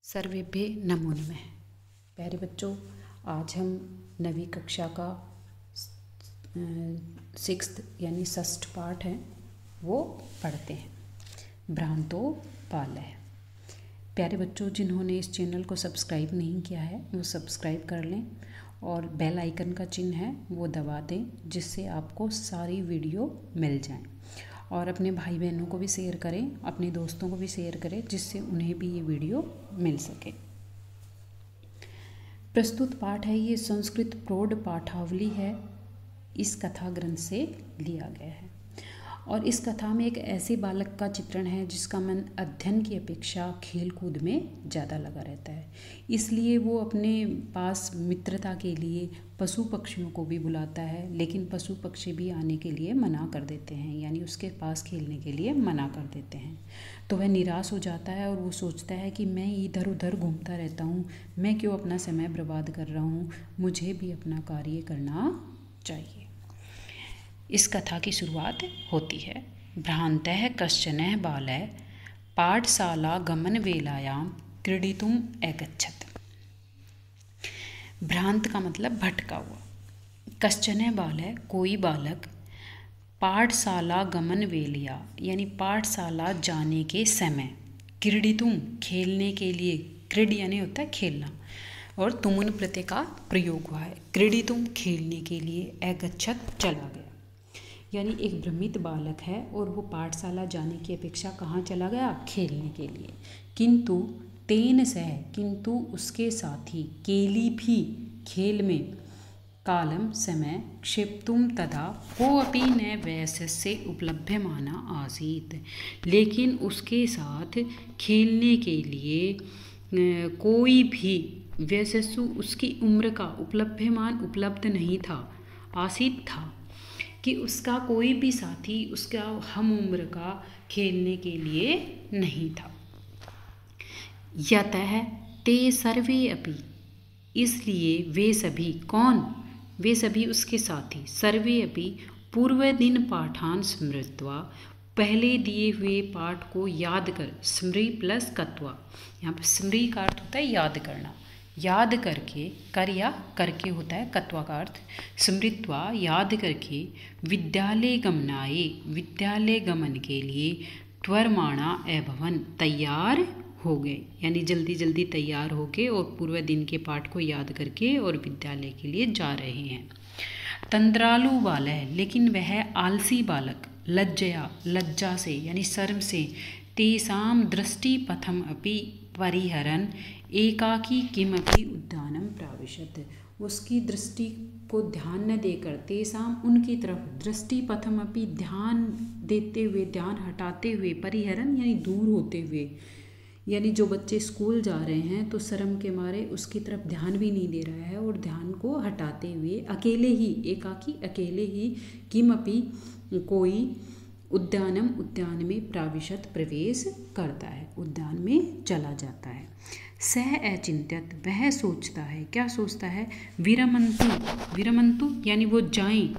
सर्वेभ्य नमो नमः। प्यारे बच्चों, आज हम 9वीं कक्षा का 6th यानी षष्ठ पाठ है वो पढ़ते हैं। भ्रांतो बालः। प्यारे बच्चों, जिन्होंने इस चैनल को सब्सक्राइब नहीं किया है वो सब्सक्राइब कर लें और बेल आइकन का चिन्ह है वो दबा दें, जिससे आपको सारी वीडियो मिल जाएं। और अपने भाई बहनों को भी शेयर करें, अपने दोस्तों को भी शेयर करें, जिससे उन्हें भी ये वीडियो मिल सके। प्रस्तुत पाठ है ये संस्कृत प्रौढ़ पाठावली है, इस कथा ग्रंथ से लिया गया है। और इस कथा में एक ऐसे बालक का चित्रण है जिसका मन अध्ययन की अपेक्षा खेल कूद में ज़्यादा लगा रहता है। इसलिए वो अपने पास मित्रता के लिए पशु पक्षियों को भी बुलाता है, लेकिन पशु पक्षी भी आने के लिए मना कर देते हैं, यानी उसके पास खेलने के लिए मना कर देते हैं। तो वह निराश हो जाता है और वो सोचता है कि मैं इधर उधर घूमता रहता हूँ, मैं क्यों अपना समय बर्बाद कर रहा हूँ, मुझे भी अपना कार्य करना चाहिए। इस कथा की शुरुआत होती है। भ्रान्तः कश्चनः बालः पाठशाला गमनवेलायां क्रीडितुम् अगच्छत्। भ्रांत का मतलब भटका हुआ। कश्चन बालः कोई बालक, पाठशाला गमनवेलिया यानी पाठशाला जाने के समय, क्रीडितुम खेलने के लिए, क्रीड यानी होता है खेलना, और तुमुन प्रत्यय का प्रयोग हुआ है। क्रीडितुम खेलने के लिए, अगच्छत् चला गया। यानी एक भ्रमित बालक है और वो पाठशाला जाने की अपेक्षा कहाँ चला गया? खेलने के लिए। किंतु तेन सह, किंतु उसके साथी, केली भी खेल में, कालम समय, क्षिप्तुम तदा कोऽपि न वयस्से उपलभ्यमाना आसीत्। लेकिन उसके साथ खेलने के लिए कोई भी वयस्सु उसकी उम्र का उपलभ्यमान उपलब्ध नहीं था, आसीत था कि उसका कोई भी साथी उसका हम उम्र का खेलने के लिए नहीं था। यतः ते सर्वे अपि, इसलिए वे सभी, कौन? वे सभी उसके साथी, सर्वे अपि पूर्व दिन पाठान स्मृत्वा, पहले दिए हुए पाठ को याद कर, स्मृ प्लस कत्वा, यहाँ पर स्मृ का अर्थ होता है याद करना, याद करके, कर या करके होता है कत्वा का अर्थ, स्मृत्वा याद करके, विद्यालय गमनाय विद्यालय गमन के लिए, त्वरमाणा अभवन तैयार हो गए, यानी जल्दी जल्दी तैयार हो गए और पूर्व दिन के पाठ को याद करके और विद्यालय के लिए जा रहे हैं। तंद्रालु बालः, लेकिन वह आलसी बालक, लज्जया लज्जा से यानी शर्म से, तेषां दृष्टिपथम अपि परिहरन् एकाकी किमपि उद्यानं प्राविशत्, उसकी दृष्टि को ध्यान न देकर, तेषाम उनकी तरफ, दृष्टिपथम अपि ध्यान देते हुए, ध्यान हटाते हुए, परिहरन यानी दूर होते हुए, यानी जो बच्चे स्कूल जा रहे हैं तो शर्म के मारे उसकी तरफ ध्यान भी नहीं दे रहा है, और ध्यान को हटाते हुए अकेले ही, एकाकी अकेले ही, किमपि कोई, उद्यानम उद्यान में, प्राविशत प्रवेश करता है, उद्यान में चला जाता है। सह अचिंत्यत, वह सोचता है, क्या सोचता है? विरमंतु, विरमंतु यानी वो जाएं,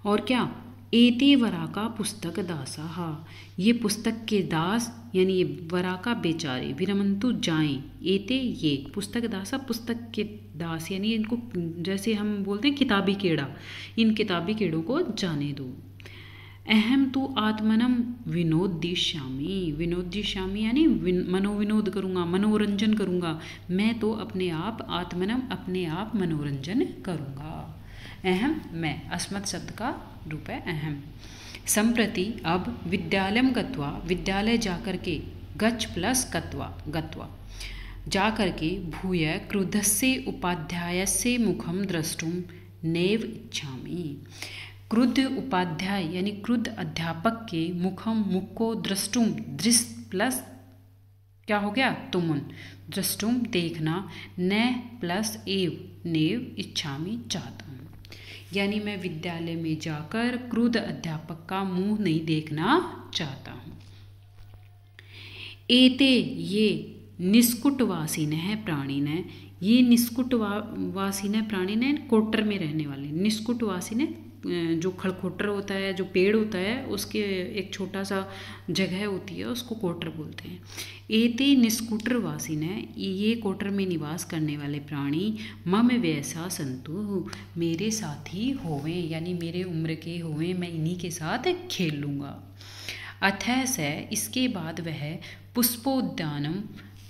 और क्या? एते वराका पुस्तक दासाहा, ये पुस्तक के दास यानी ये वराका बेचारे, विरमंतु जाएं, एते ये, पुस्तक दासा पुस्तक के दास यानी इनको, जैसे हम बोलते हैं किताबी कीड़ा, इन किताबी कीड़ों को जाने दो। अहम तो आत्मनम विनोदिष्यामि, विनोदिष्यामि यानी मनोविनोद करूँगा, मनोरंजन करूँगा, मैं तो अपने आप, आत्मनम अपने आप मनोरंजन करूँगा। अहम मैं, अस्मत् शब्द का रूप है अहम। संप्रति अब, विद्यालयम गत्वा, विद्यालय जाकर के, गच्छ प्लस कत्वा गत्वा, जाकर के, भूय क्रुद्धस्य उपाध्यायस्य मुखम द्रष्टुम नैव इच्छामि, क्रुद्ध उपाध्याय यानी क्रुद्ध अध्यापक के मुखम, मुख को, द्रष्टुम, दृष्ट प्लस क्या हो गया? तुमुन, द्रष्टुम देखना, न प्लस एव, नेव इच्छामि चाहता हूँ, यानी मैं विद्यालय में जाकर क्रुद्ध अध्यापक का मुंह नहीं देखना चाहता हूँ। एते ये निष्कुटवासिनः प्राणिनः, ये निष्कुटवासिनः प्राणिनः कोटर में रहने वाले, निष्कुटवासिनः जो खड़कोटर होता है, जो पेड़ होता है, उसके एक छोटा सा जगह होती है, उसको कोटर बोलते हैं। एते निस्कूटर वासिन है, ये कोटर में निवास करने वाले प्राणी मम वैसा संतु, मेरे साथी होवे, यानी मेरे उम्र के होवे, मैं इन्हीं के साथ खेल लूँगा। अथः स, इसके बाद वह पुष्पोद्यानम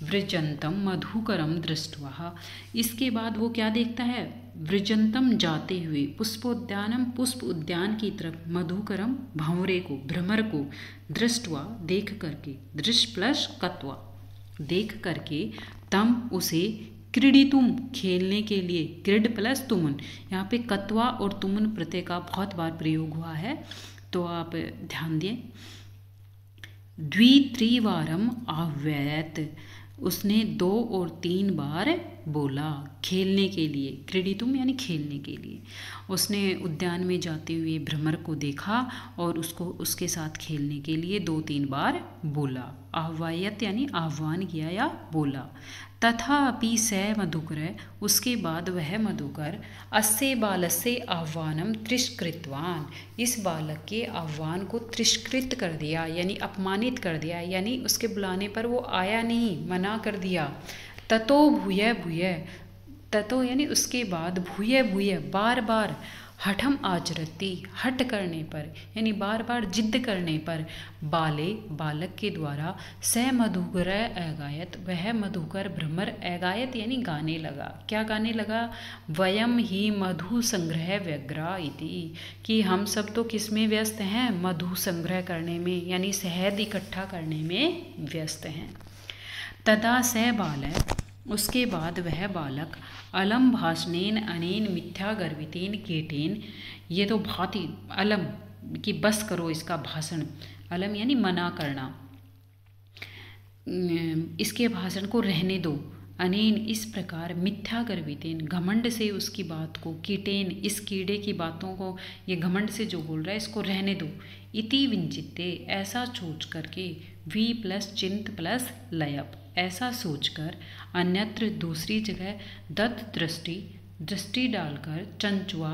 वृजंतम मधुकरम दृष्टवा, इसके बाद वो क्या देखता है, वृजंतम जाते हुए, पुष्पोद्यानम पुष्प उद्यान की तरफ, मधुकरम भंवरे को, भ्रमर को, दृष्टवा देख करके, दृष्ट प्लस कत्वा देख करके, तम उसे क्रीडितुम खेलने के लिए, क्रीड प्लस तुमन, यहाँ पे कत्वा और तुमन प्रत्यय का बहुत बार प्रयोग हुआ है, तो आप ध्यान दें। द्वित्रिवारम आह्वयत, उसने 2 और 3 बार बोला खेलने के लिए, क्रीडितुम यानी खेलने के लिए। उसने उद्यान में जाते हुए भ्रमर को देखा और उसको उसके साथ खेलने के लिए 2-3 बार बोला। आह्वायत यानी आह्वान किया या बोला। तथापि स मधुकर, उसके बाद वह मधुकर, अस्य बालस्य आह्वानम तिरस्कृतवान, इस बालक के आह्वान को तिरस्कृत कर दिया, यानी अपमानित कर दिया, यानी उसके बुलाने पर वो आया नहीं, मना कर दिया। ततो भूय भूय, ततो यानी उसके बाद, भूय भूय बार बार, हठम आचरती, हट करने पर, यानी बार बार जिद्द करने पर, बाले बालक के द्वारा, स मधुकर अगायत, वह मधुकर भ्रमर अगायत यानी गाने लगा। क्या गाने लगा, वयम ही मधु संग्रह व्यग्रा इति, कि हम सब तो किस में व्यस्त हैं, मधु संग्रह करने में, यानी शहद इकट्ठा करने में व्यस्त हैं। तदा स बालक, उसके बाद वह बालक, अलम भाषणेन अनेन मिथ्या गर्वितेन कीटेन, ये तो बहुत ही अलम कि बस करो इसका भाषण, अलम यानी मना करना, इसके भाषण को रहने दो, अनेन इस प्रकार, मिथ्या गर्वितेन घमंड से उसकी बात को, कीटेन इस कीड़े की बातों को, ये घमंड से जो बोल रहा है इसको रहने दो, इति विंचिते ऐसा सोच करके, वी प्लस चिंत प्लस लयप, ऐसा सोचकर, अन्यत्र दूसरी जगह, दत्त दृष्टि दृष्टि डालकर, चंचुआ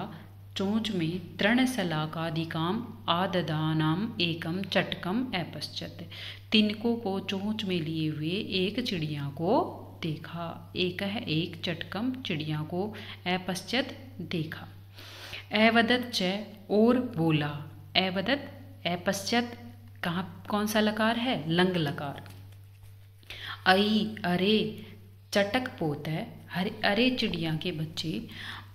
चोंच में, तृणशलाकादिकाम आददानाम एकम चटकम अपश्चत, तिनको को चोंच में लिए हुए एक चिड़िया को देखा, एक है एक चटकम चिड़िया को, अपश्चत देखा। अवदत च और बोला, अवदत अपश्चत कहाँ कौन सा लकार है, लंग लकार। अई अरे, चटक पोत है, अरे चिड़िया के बच्चे,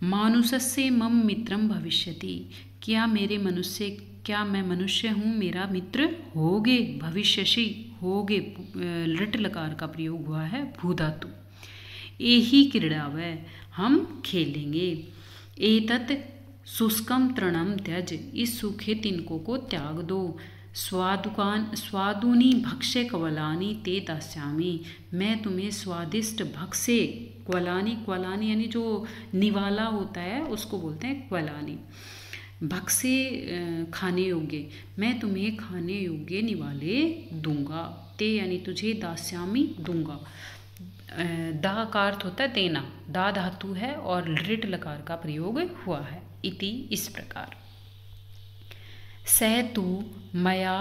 मानुषस्य मम मित्रम भविष्यति, क्या मेरे मनुष्य, क्या मैं मनुष्य हूँ, मेरा मित्र होगे, भविष्यसि होगे, लट लकार का प्रयोग हुआ है, भूधातु। एही क्रीड़ावै, हम खेलेंगे। एतत् शुष्कम तृणम त्यज, इस सूखे तिनकों को त्याग दो। स्वादुनी भक्ष्य क्वलानी ते दास्यामि, मैं तुम्हें स्वादिष्ट भक्ष्य, क्वलानी, क्वलानी यानी जो निवाला होता है उसको बोलते हैं क्वलानी, भक्ष्य खाने योग्य, मैं तुम्हें खाने योग्य निवाले दूंगा। ते यानी तुझे, दास्यामि दूंगा, दा का अर्थ होता है देना, दा धातु है और लृट लकार का प्रयोग हुआ है। इति इस प्रकार। स तु मया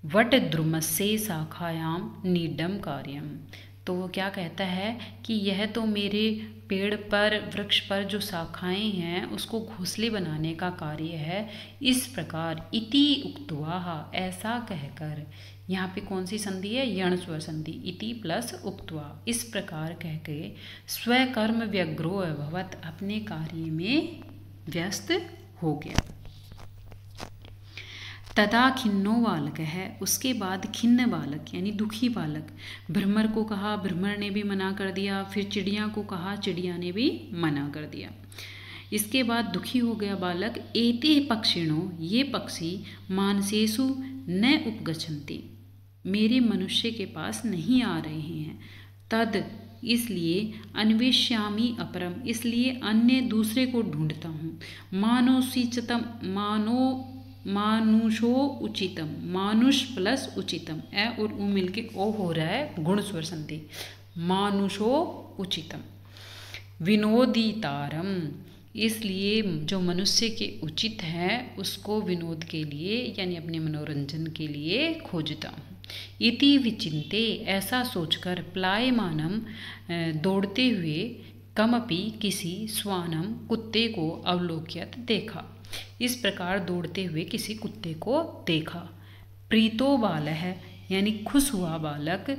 वटद्रुमस्य शाखायाम नीडम कार्यम, तो वो क्या कहता है कि यह तो मेरे पेड़ पर, वृक्ष पर जो शाखाएं हैं उसको घोंसले बनाने का कार्य है। इस प्रकार, इति उक्त्वा, ऐसा कहकर, यहाँ पे कौन सी संधि है, यण स्वर संधि, इति प्लस उक्त्वा, इस प्रकार कह के, स्वकर्म व्यग्रो अभवत, अपने कार्य में व्यस्त हो गया। तदा खिन्नो बालक है, उसके बाद खिन्न बालक यानी दुखी बालक, भ्रमर को कहा, भ्रमर ने भी मना कर दिया, फिर चिड़िया को कहा, चिड़िया ने भी मना कर दिया। इसके बाद दुखी हो गया बालक। एते पक्षिणो, ये पक्षी, मानसेषु न उपगच्छन्ति, मेरे मनुष्य के पास नहीं आ रहे हैं। तद, इसलिए, अन्वेष्यामि अपरम, इसलिए अन्य दूसरे को ढूंढता हूँ। मानोसिचतम, मानुषो उचितम, मानुष प्लस उचितम, ए और उ मिलके ओ हो रहा है गुण स्वर संधि, मानुषो उचितम। विनोदितारम, इसलिए जो मनुष्य के उचित है उसको विनोद के लिए यानी अपने मनोरंजन के लिए खोजता हूँ। इति विचिन्ते, ऐसा सोचकर, प्लायमानम, दौड़ते हुए, कमपि, किसी, श्वानम, कुत्ते को, अवलोक्यत, देखा, इस प्रकार दौड़ते हुए किसी कुत्ते को देखा। प्रीतो बालः, यानी खुश हुआ बालक,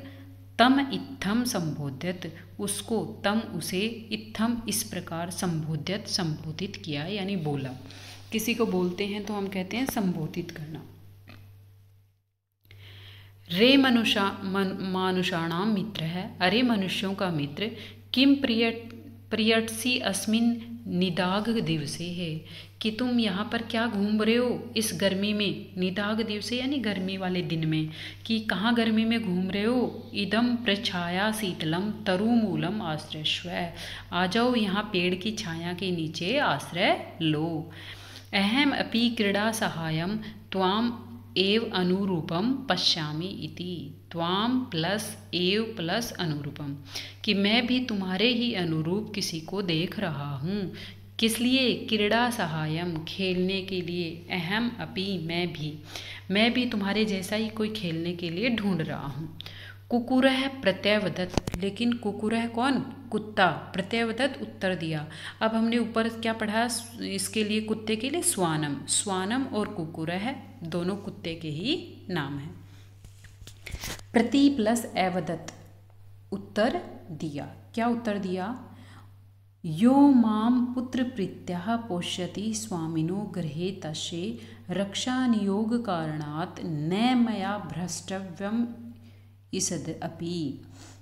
तम इत्थम संबोध्यत, उसको, तम उसे, इत्थम इस प्रकार, संबोध्यत संबोधित किया यानी बोला। किसी को बोलते हैं तो हम कहते हैं संबोधित करना। रे मानुषाणाम मित्र है, अरे मनुष्यों का मित्र, किम प्रियट्सी अस्मिन निदाघ दिवसे है, कि तुम यहाँ पर क्या घूम रहे हो इस गर्मी में। निदाघ दिवसे यानी गर्मी वाले दिन में, कि कहाँ गर्मी में घूम रहे हो। इदम प्रछाया शीतलम तरुमूलम आश्रयस्व, आ जाओ यहाँ पेड़ की छाया के नीचे आश्रय लो। अहम अपि क्रीड़ा सहायम त्वाम एव अनुरूपम पश्यामि इति, त्वाम प्लस एव प्लस अनुरूपम, कि मैं भी तुम्हारे ही अनुरूप किसी को देख रहा हूँ। किस लिए? क्रीड़ा सहायम, खेलने के लिए। अहम अपि, मैं भी तुम्हारे जैसा ही कोई खेलने के लिए ढूंढ रहा हूँ। कुकुरः प्रत्यवदत्, लेकिन कुकुरः कौन? कुत्ता। प्रत्यवदत् उत्तर दिया। अब हमने ऊपर क्या पढ़ा इसके लिए, कुत्ते के लिए? स्वानम। स्वानम और कुकुरः दोनों कुत्ते के ही नाम हैं। प्रति प्लस एवदत्, उत्तर दिया। क्या उत्तर दिया? यो माम पुत्र प्रीत्याः पोष्यति स्वामिनो गृहे तस्य रक्षानियोग कारणात् न मया भ्रष्टव्यम इसद अपि।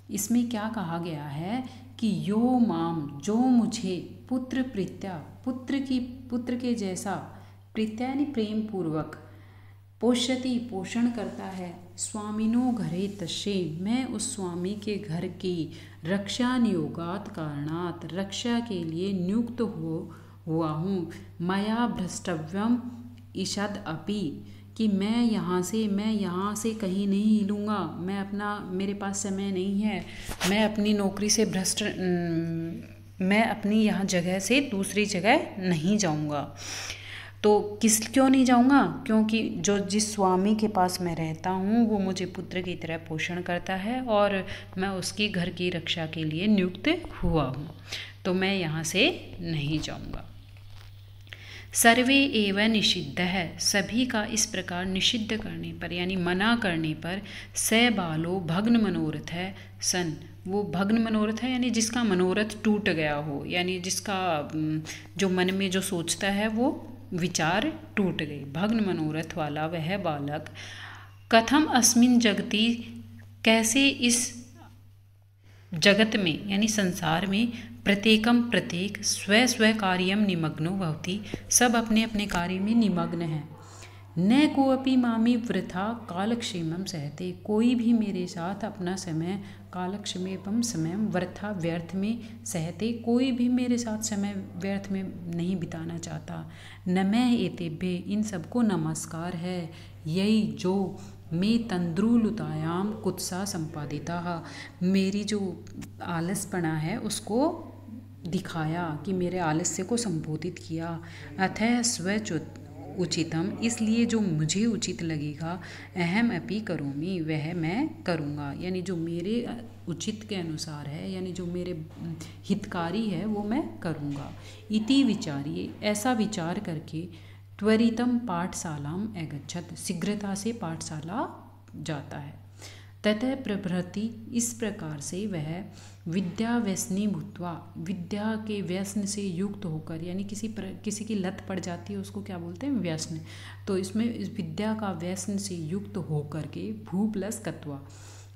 इसमें क्या कहा गया है कि यो माम, जो मुझे, पुत्र प्रीत्या, पुत्र के जैसा, प्रीत्या यानी प्रेम पूर्वक, पोष्यति पोषण करता है, स्वामिनो घरे तस्य, मैं उस स्वामी के घर की, रक्षा नियोगात कारणात, रक्षा के लिए नियुक्त हुआ हूँ, मया भ्रष्टव्यम ईषद अपि, कि मैं यहाँ से कहीं नहीं हिलूँगा, मेरे पास समय नहीं है, मैं अपनी नौकरी से मैं अपनी यहाँ जगह से दूसरी जगह नहीं जाऊँगा। तो क्यों नहीं जाऊँगा? क्योंकि जिस स्वामी के पास मैं रहता हूँ वो मुझे पुत्र की तरह पोषण करता है और मैं उसकी घर की रक्षा के लिए नियुक्त हुआ हूँ, तो मैं यहाँ से नहीं जाऊँगा। सर्वे एव निषिद्ध है, सभी का इस प्रकार निषिद्ध करने पर यानी मना करने पर, स बालो भग्न मनोरथ है सन, वो भग्न मनोरथ है यानी जिसका मनोरथ टूट गया हो, यानी जिसका जो मन में जो सोचता है वो विचार टूट गए, भग्न मनोरथ वाला वह बालक। कथम अस्मिन जगति, कैसे इस जगत में यानी संसार में, प्रत्येक स्व कार्यम निमग्नो भवति, सब अपने अपने कार्य में निमग्न है। न कोऽपि मामी वृथा कालक्षेमम सहते, कोई भी मेरे साथ अपना समय, कालक्षेमम समय, वृथा व्यर्थ में, सहते, कोई भी मेरे साथ समय व्यर्थ में नहीं बिताना चाहता। न मैं एतेभ्य, इन सबको नमस्कार है। यही जो मैं तंद्रुलुतायाम कुत्सा संपादिता, मेरी जो आलसपना है उसको दिखाया, कि मेरे आलस्य को संबोधित किया। अतः स्वच्युत उचितम, इसलिए जो मुझे उचित लगेगा, अहम अपि करोमि, वह मैं करूँगा, यानी जो मेरे उचित के अनुसार है, यानी जो मेरे हितकारी है वो मैं करूँगा। इति विचारिए, ऐसा विचार करके, त्वरितम पाठशालाम अगच्छत, शीघ्रता से पाठशाला जाता है। ततः प्रभृति, इस प्रकार से वह विद्या व्यसनी भूत्वा, विद्या के व्यसन से युक्त होकर, यानी किसी की लत पड़ जाती है उसको क्या बोलते हैं? व्यसन। तो इसमें इस विद्या का व्यसन से युक्त होकर के, भू प्लस कत्वा,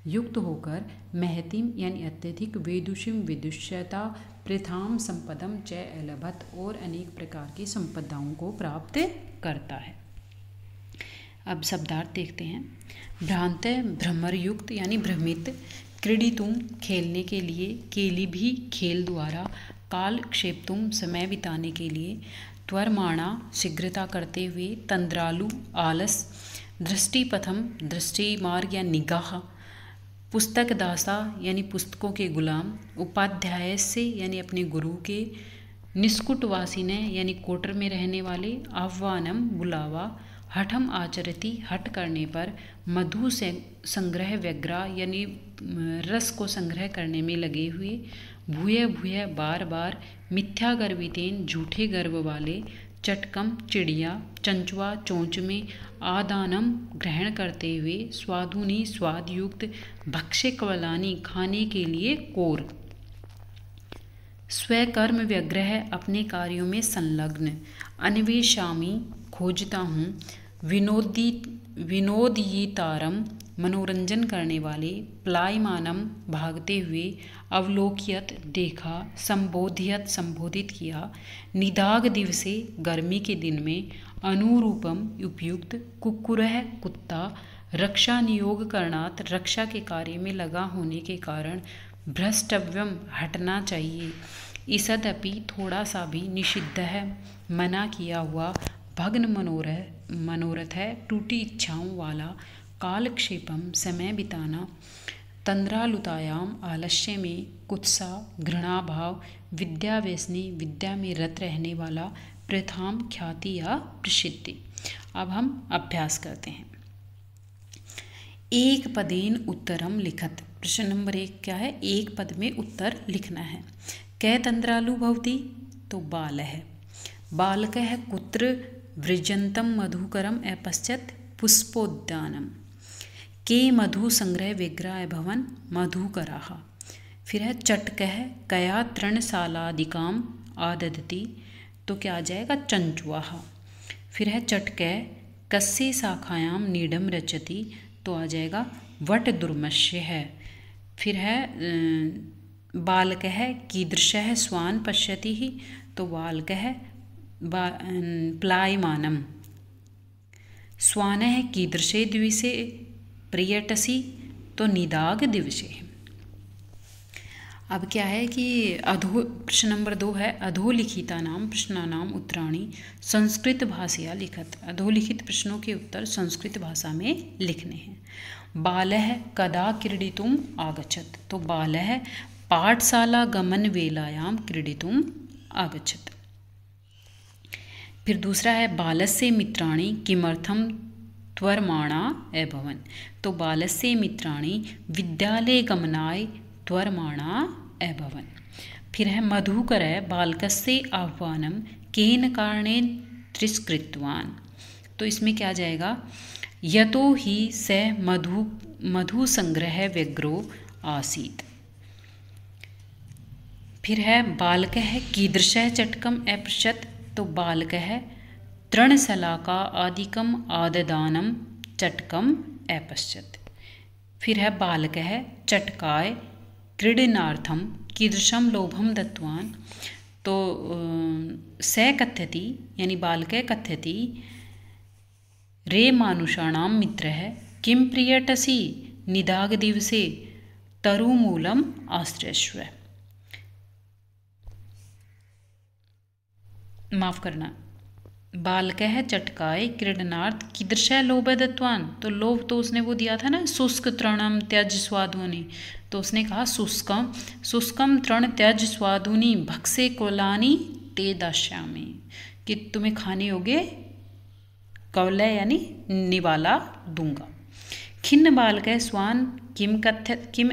युक्त होकर, महतिम यानी अत्यधिक, वेदुषिम विदुष्यता, प्रथाम संपदम च अलभत, और अनेक प्रकार की संपदाओं को प्राप्त करता है। अब शब्दार्थ देखते हैं। भ्रांत भ्रमरयुक्त यानी भ्रमित, क्रीडितुम खेलने के लिए, केली भी खेल द्वारा, काल क्षेपतुम समय बिताने के लिए, त्वरमाणा शीघ्रता करते हुए, तंद्रालु आलस, दृष्टिपथम दृष्टि मार्ग या निगाह, पुस्तक दासा यानी पुस्तकों के गुलाम, उपाध्याय से यानी अपने गुरु के, निष्कुटवासी ने यानी कोटर में रहने वाले, आह्वानम बुलावा, हठम आचरति हठ करने पर, मधु से संग्रह व्यग्रा यानी रस को संग्रह करने में लगे हुए, भूय भूय बार बार, मिथ्या गर्वितेन झूठे गर्व वाले, चटकम चिड़िया, चंचुआ चोंच में, आदानम ग्रहण करते हुए, स्वादुनी स्वादयुक्त, भक्ष्य कवलानी खाने के लिए कोर, स्वकर्म व्यग्रह अपने कार्यों में संलग्न, अन्वेषामी खोजता हूँ, विनोदयितारम मनोरंजन करने वाले, प्लायमानम भागते हुए, अवलोकियत देखा, संबोधियत संबोधित किया, निदाग दिवसे गर्मी के दिन में, अनुरूपम उपयुक्त, कुक्कुरः कुत्ता, रक्षा नियोग करणात रक्षा के कार्य में लगा होने के कारण, भ्रष्टव्यम हटना चाहिए, ईसदपि थोड़ा सा भी निषिद्ध है मना किया हुआ, भग्न मनोरथ है टूटी इच्छाओं वाला, कालक्षेपम समय बिताना, तंद्रालुतायाम आलस्य में, कुत्सा घृणाभाव, विद्या व्यसनी विद्या में रत रहने वाला, प्रथाम ख्याति या प्रसिद्धि। अब हम अभ्यास करते हैं। एक पदेन उत्तरम लिखत। प्रश्न नंबर 1 क्या है? एक पद में उत्तर लिखना है। कै तंद्रालु भवति? तो बाल है। बालक है कुत्र वृजंतम मधुकरम अपश्यत पुष्पोद्यानम। के मधु संग्रह विग्रह भवन मधुकराः। फिर है चटकह कया तृणशालादिकाम आददति। तो क्या आ जाएगा? चंचुआ। फिर है चटकह कस्य शाखायाम नीडम रचति। तो आ जाएगा वट दुर्मस्य है। फिर है बालक है कीदृशः स्वान पश्यति ही। तो बालक है प्लायमानम। स्वान है कीदृशे दिवसे प्रियटसी। तो निदाग दिवसे। अब क्या है कि प्रश्न नंबर 2 है अधोलिखिता नाम प्रश्नानाम उत्तराणि संस्कृत भाषया लिखत। अधोलिखित प्रश्नों के उत्तर संस्कृत भाषा में लिखने हैं। बालः कदा क्रीडितुम आगच्छत। तो बालः पाठशाला गमन वेलायाम क्रीडितुम आगच्छत। फिर दूसरा है बालस्य मित्राणि किमर्थम त्वरमाणा अभवन्। तो बालस्य मित्राणि विद्यालय गमनाय त्वरमाणा अभवन्। फिर है मधुकर बालकस्य आह्वानं केन कारणेन तिरस्कृतवान्। तो इसमें क्या जाएगा? यतो हि स मधु संग्रह व्यग्रो आसीत्। फिर है बालक है कीदृशः चटकम अपृच्छत्। तो बालक है तृणशलाका आदिकम आददानम चटकम अपश्यत्। फिर है बालक है चटकाय क्रीडनार्थम कीदृशम लोभम दत्तवान्। तो स कथ्यति यानी बालक कथ्यति रे मानुषाणाम मित्रः किम प्रियटसि निदाग दिवसे तरुमूलम आश्रयस्व। माफ करना, बालक है चटकाए क्रीडनार्थ कीदृश लोभ दत्तवान। तो लोभ तो उसने वो दिया था ना, शुष्क तृणम त्यज स्वादुनि। तो उसने कहा शुष्कम तृण त्यज स्वादुनि भक्से कोलानी ते दास्यामि, कि तुम्हें खाने योग्य कौलय यानी निवाला दूंगा। खिन्न बालक है स्वान किम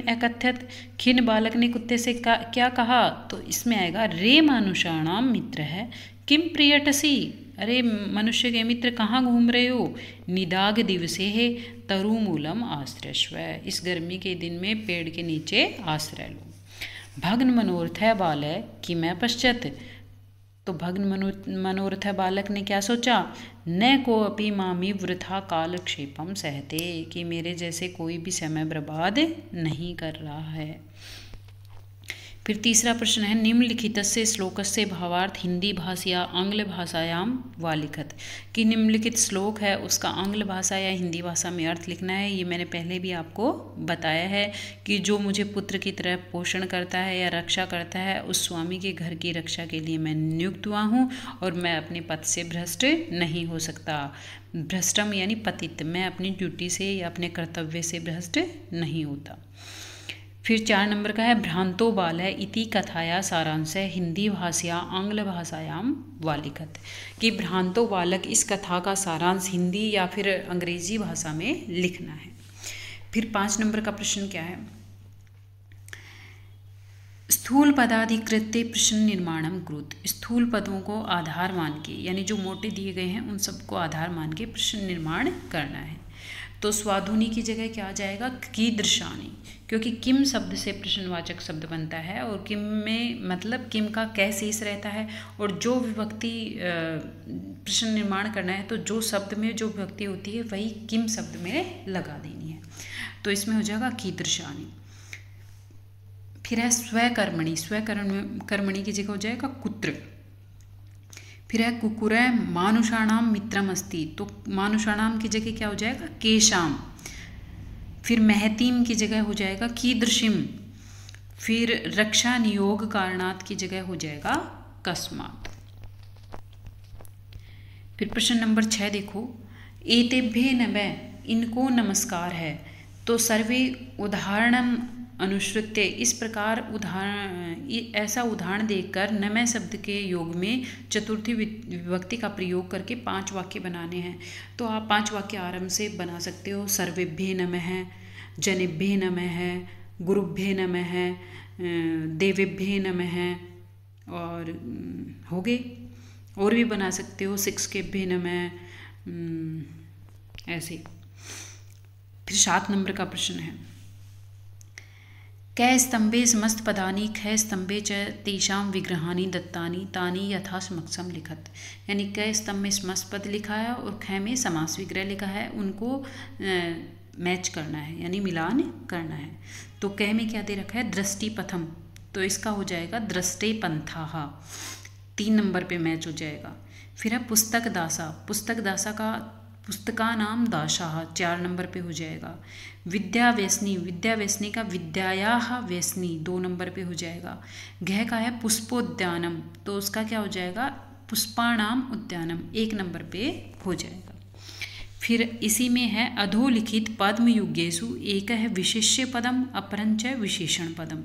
अकथ्यत। खिन्न बालक ने कुत्ते से क्या कहा? तो इसमें आएगा रे मानुषाणाम मित्र है किम प्रियटसी। अरे मनुष्य के मित्र कहाँ घूम रहे हो? निदाग दिवसे है तरुमूलम आश्रयस्व। इस गर्मी के दिन में पेड़ के नीचे आश्रय लो। भग्न मनोरथ है बालय कि मैं पश्चात। तो भग्न मनोरथ बालक ने क्या सोचा? न को अपि मामी वृथा कालक्षेपम सहते, कि मेरे जैसे कोई भी समय बर्बाद नहीं कर रहा है। फिर तीसरा प्रश्न है निम्नलिखितस्य श्लोकस्य भावार्थ हिंदी भाषा आंग्ल भाषायाम वा लिखत। कि निम्नलिखित श्लोक है उसका आंग्ल भाषा या हिंदी भाषा में अर्थ लिखना है। ये मैंने पहले भी आपको बताया है कि जो मुझे पुत्र की तरह पोषण करता है या रक्षा करता है, उस स्वामी के घर की रक्षा के लिए मैं नियुक्त हुआ हूँ और मैं अपने पद से भ्रष्ट नहीं हो सकता। भ्रष्टम यानी पतित। मैं अपनी ड्यूटी से या अपने कर्तव्य से भ्रष्ट नहीं होता। फिर 4 नंबर का है भ्रांतो बाल है इति कथाया सारांश है हिंदी भाषया आंग्ल भाषायाम वालिखत, कि भ्रांतो बालक इस कथा का सारांश हिंदी या फिर अंग्रेजी भाषा में लिखना है। फिर 5 नंबर का प्रश्न क्या है, स्थूल पदाधिकृत्य प्रश्न निर्माणम कृत, स्थूल पदों को आधार मान के, यानी जो मोटे दिए गए हैं उन सबको आधार मान के प्रश्न निर्माण करना है। तो स्वाधुनी की जगह क्या आ जाएगा, कीदृशानि, क्योंकि किम शब्द से प्रश्नवाचक शब्द बनता है और किम में मतलब किम का कै शेष रहता है, और जो विभक्ति प्रश्न निर्माण करना है तो जो शब्द में जो विभक्ति होती है वही किम शब्द में लगा देनी है। तो इसमें हो जाएगा कीदृशानि। फिर है स्वकर्मणि, स्वकर्मणि की जगह हो जाएगा कुत्र। फिर है कुकुरे मानुषाणाम मित्रम अस्ति, तो मानुषाणाम की जगह क्या हो जाएगा, केशाम। फिर महतीम की जगह हो जाएगा कीदृशिम। फिर रक्षा नियोग कारणात् की जगह हो जाएगा कस्मात्। फिर प्रश्न नंबर 6 देखो, एतेभ्ये नमः, इनको नमस्कार है। तो सर्वे उदाहरणम अनुसृत्य, इस प्रकार ऐसा उदाहरण देकर नमः शब्द के योग में चतुर्थी विभक्ति का प्रयोग करके 5 वाक्य बनाने हैं। तो आप 5 वाक्य आरंभ से बना सकते हो। सर्वेभ्ये नमः, जनेभ्ये नमः, गुरुभ्ये नमः, देवेभ्ये नमः, और हो गए। और भी बना सकते हो, शिक्षकेभ्ये नमः, ऐसे। फिर 7 नंबर का प्रश्न है, कै स्तंभे समस्त पदानि कै स्तंभे च तेषां विग्रहानि दत्तानि तानि यथा समक्षम लिखत, यानी कै स्तंभ में समस्त पद लिखा है और कै में समास विग्रह लिखा है, उनको मैच करना है यानी मिलान करना है। तो कै में क्या दे रखा है, दृष्टि पथम, तो इसका हो जाएगा दृष्टे पंथाः, 3 नंबर पे मैच हो जाएगा। फिर है पुस्तक दासा, पुस्तक दासा का पुस्तका नाम दाशाः, 4 नंबर पे हो जाएगा। विद्या व्यसनी, विद्या व्यसनी का विद्यायाः व्यसनी, 2 नंबर पे हो जाएगा। घ का है पुष्पोद्यानम, तो उसका क्या हो जाएगा, पुष्पाणाम उद्यानम, 1 नंबर पे हो जाएगा। फिर इसी में है अधोलिखित पद्मयुगेषु एक है विशेष्य पदम अपरंच विशेषण पदम,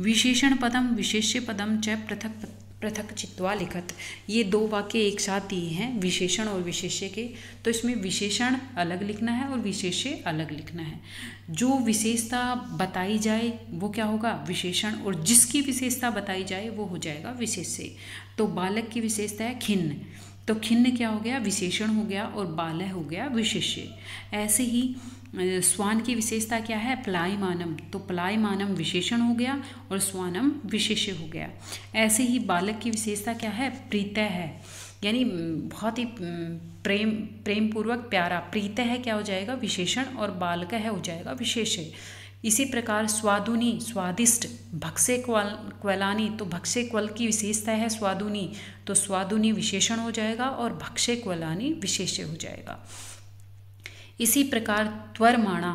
विशेषण पदम विशेष्य पदम च पृथक पृथक चित्वा लिखत, ये 2 वाक्य एक साथ दिए हैं विशेषण और विशेष्य के। तो इसमें विशेषण अलग लिखना है और विशेष्य अलग लिखना है। जो विशेषता बताई जाए वो क्या होगा, विशेषण, और जिसकी विशेषता बताई जाए वो हो जाएगा विशेष्य। तो बालक की विशेषता है खिन्न, तो खिन्न क्या हो गया, विशेषण हो गया, और बालह हो गया विशेष्य। ऐसे ही स्वान की विशेषता क्या है, प्लायमानम, तो प्लायमानम विशेषण हो गया और स्वानम विशेष्य हो गया। ऐसे ही बालक की विशेषता क्या है, प्रीतः है, यानी बहुत ही प्रेम पूर्वक प्यारा, प्रीतः है क्या हो जाएगा विशेषण, और बालक है हो जाएगा विशेष्य। इसी प्रकार स्वादुनी स्वादिष्ट, भक्ष्य क्वलानी, तो भक्ष्य क्वल की विशेषता है स्वादुनी, तो स्वादुनी विशेषण हो जाएगा और भक्ष्य क्वलानी विशेष्य हो जाएगा। इसी प्रकार त्वरमाणा,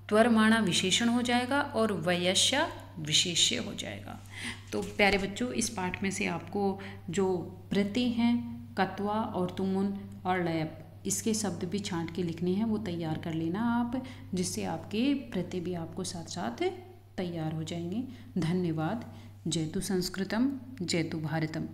त्वरमाणा विशेषण हो जाएगा और वयस्या विशेष्य हो जाएगा। तो प्यारे बच्चों, इस पाठ में से आपको जो प्रत्यय हैं कत्वा और तुमुन और लयप, इसके शब्द भी छांट के लिखने हैं, वो तैयार कर लेना आप, जिससे आपके प्रत्यय भी आपको साथ साथ तैयार हो जाएंगे। धन्यवाद। जयतु संस्कृतम, जयतु भारतम।